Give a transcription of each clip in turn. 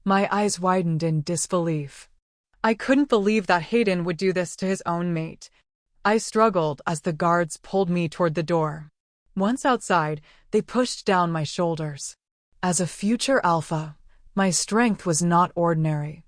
My eyes widened in disbelief. I couldn't believe that Hayden would do this to his own mate. I struggled as the guards pulled me toward the door. Once outside, they pushed down my shoulders. As a future alpha, my strength was not ordinary.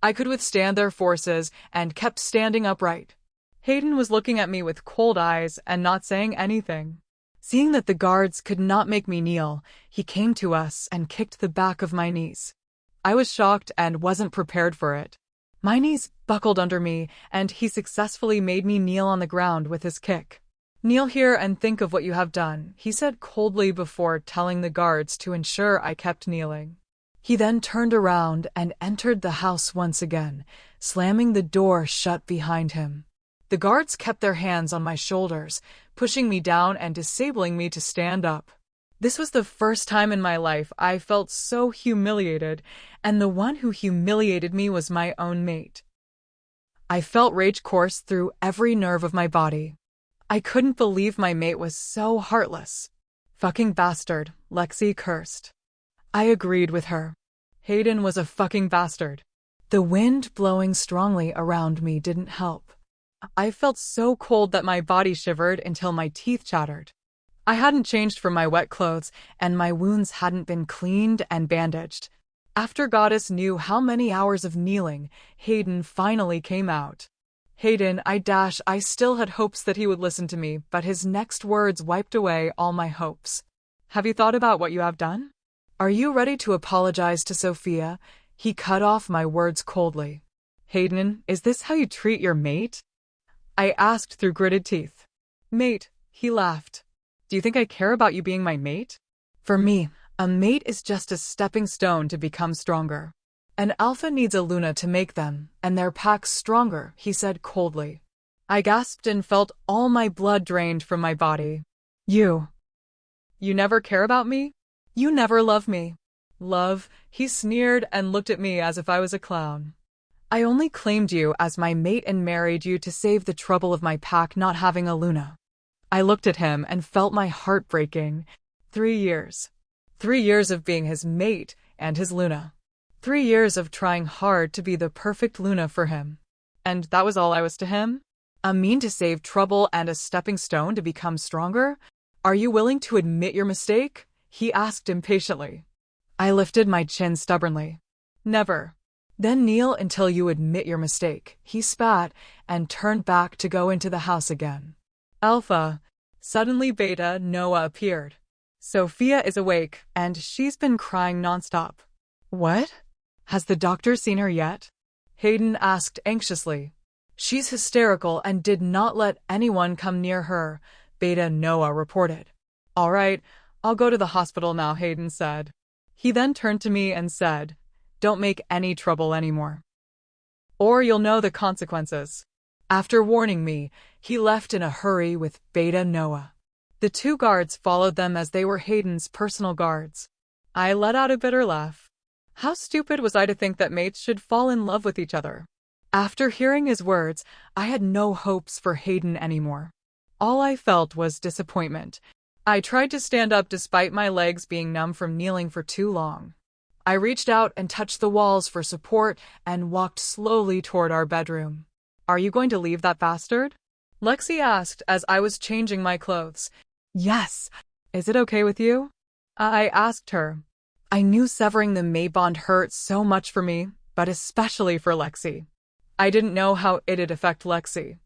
I could withstand their forces and kept standing upright. Hayden was looking at me with cold eyes and not saying anything. Seeing that the guards could not make me kneel, he came to us and kicked the back of my knees. I was shocked and wasn't prepared for it. My knees buckled under me, and he successfully made me kneel on the ground with his kick. "Kneel here and think of what you have done," he said coldly before telling the guards to ensure I kept kneeling. He then turned around and entered the house once again, slamming the door shut behind him. The guards kept their hands on my shoulders, pushing me down and disabling me to stand up. This was the first time in my life I felt so humiliated, and the one who humiliated me was my own mate. I felt rage course through every nerve of my body. I couldn't believe my mate was so heartless. "Fucking bastard," Lexi cursed. I agreed with her. Hayden was a fucking bastard. The wind blowing strongly around me didn't help. I felt so cold that my body shivered until my teeth chattered. I hadn't changed from my wet clothes, and my wounds hadn't been cleaned and bandaged. After Goddess knew how many hours of kneeling, Hayden finally came out. "Hayden, I still had hopes that he would listen to me, but his next words wiped away all my hopes. Have you thought about what you have done? Are you ready to apologize to Sophia?" He cut off my words coldly. "Hayden, is this how you treat your mate?" I asked through gritted teeth. "Mate," he laughed. "Do you think I care about you being my mate? For me, a mate is just a stepping stone to become stronger. An alpha needs a Luna to make them, and their packs stronger," he said coldly. I gasped and felt all my blood drained from my body. You never care about me? You never love me." "Love?" He sneered and looked at me as if I was a clown. "I only claimed you as my mate and married you to save the trouble of my pack not having a Luna." I looked at him and felt my heart breaking. 3 years. 3 years of being his mate and his Luna. 3 years of trying hard to be the perfect Luna for him. And that was all I was to him? A mean to save trouble and a stepping stone to become stronger? "Are you willing to admit your mistake?" he asked impatiently. I lifted my chin stubbornly. "Never." "Then kneel until you admit your mistake," he spat and turned back to go into the house again. Alpha. Suddenly Beta Noah appeared. "Sophia is awake, and she's been crying nonstop." "What? Has the doctor seen her yet?" Hayden asked anxiously. "She's hysterical and did not let anyone come near her," Beta Noah reported. "All right, I'll go to the hospital now," Hayden said. He then turned to me and said, "Don't make any trouble anymore, or you'll know the consequences." After warning me, he left in a hurry with Beta Noah. The 2 guards followed them as they were Hayden's personal guards. I let out a bitter laugh. How stupid was I to think that mates should fall in love with each other? After hearing his words, I had no hopes for Hayden anymore. All I felt was disappointment. I tried to stand up despite my legs being numb from kneeling for too long. I reached out and touched the walls for support and walked slowly toward our bedroom. "Are you going to leave that bastard?" Lexi asked as I was changing my clothes. "Yes. Is it okay with you?" I asked her. I knew severing the mate bond hurt so much for me, but especially for Lexi. I didn't know how it'd affect Lexi.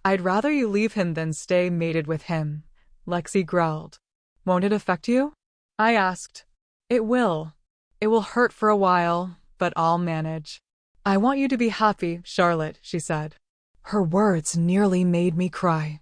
"I'd rather you leave him than stay mated with him," Lexi growled. "Won't it affect you?" I asked. "It will. It will hurt for a while, but I'll manage." "I want you to be happy, Charlotte," she said. Her words nearly made me cry.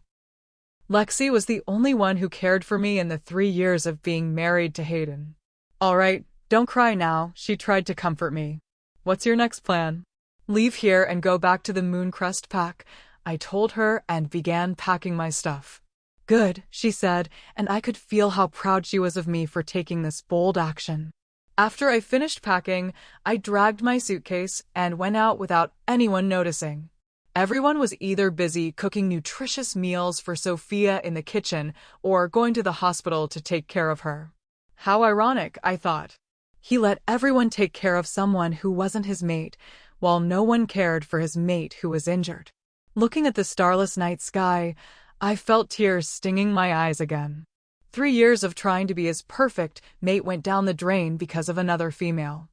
Lexi was the only one who cared for me in the 3 years of being married to Hayden. "All right, don't cry now," she tried to comfort me. "What's your next plan?" "Leave here and go back to the Mooncrest pack," I told her and began packing my stuff. "Good," she said, and I could feel how proud she was of me for taking this bold action. After I finished packing, I dragged my suitcase and went out without anyone noticing. Everyone was either busy cooking nutritious meals for Sophia in the kitchen or going to the hospital to take care of her. How ironic, I thought. He let everyone take care of someone who wasn't his mate, while no one cared for his mate who was injured. Looking at the starless night sky, I felt tears stinging my eyes again. 3 years of trying to be his perfect mate went down the drain because of another female.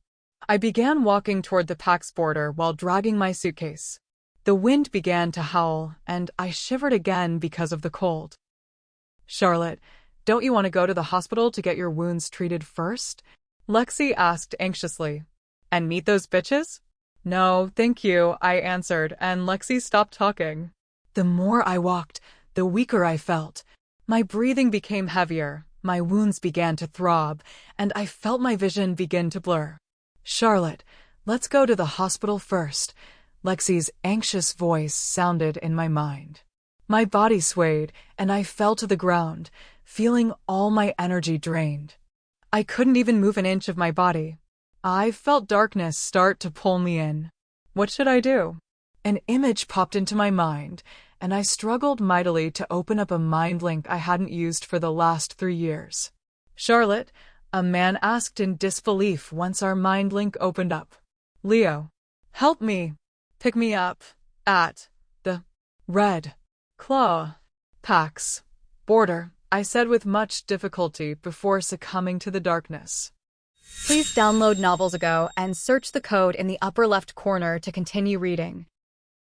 I began walking toward the pack's border while dragging my suitcase. The wind began to howl, and I shivered again because of the cold. "Charlotte, don't you want to go to the hospital to get your wounds treated first?" Lexi asked anxiously. "And meet those bitches?" "No, thank you," I answered, and Lexi stopped talking. The more I walked, the weaker I felt. My breathing became heavier, my wounds began to throb, and I felt my vision begin to blur. "Charlotte, let's go to the hospital first," Lexi's anxious voice sounded in my mind. My body swayed, and I fell to the ground, feeling all my energy drained. I couldn't even move an inch of my body. I felt darkness start to pull me in. What should I do? An image popped into my mind, and I struggled mightily to open up a mind link I hadn't used for the last 3 years. "Charlotte," a man asked in disbelief once our mind link opened up. "Leo, help me. Pick me up at the Red Claw Pax border," I said with much difficulty before succumbing to the darkness. Please download Novels Ago and search the code in the upper left corner to continue reading.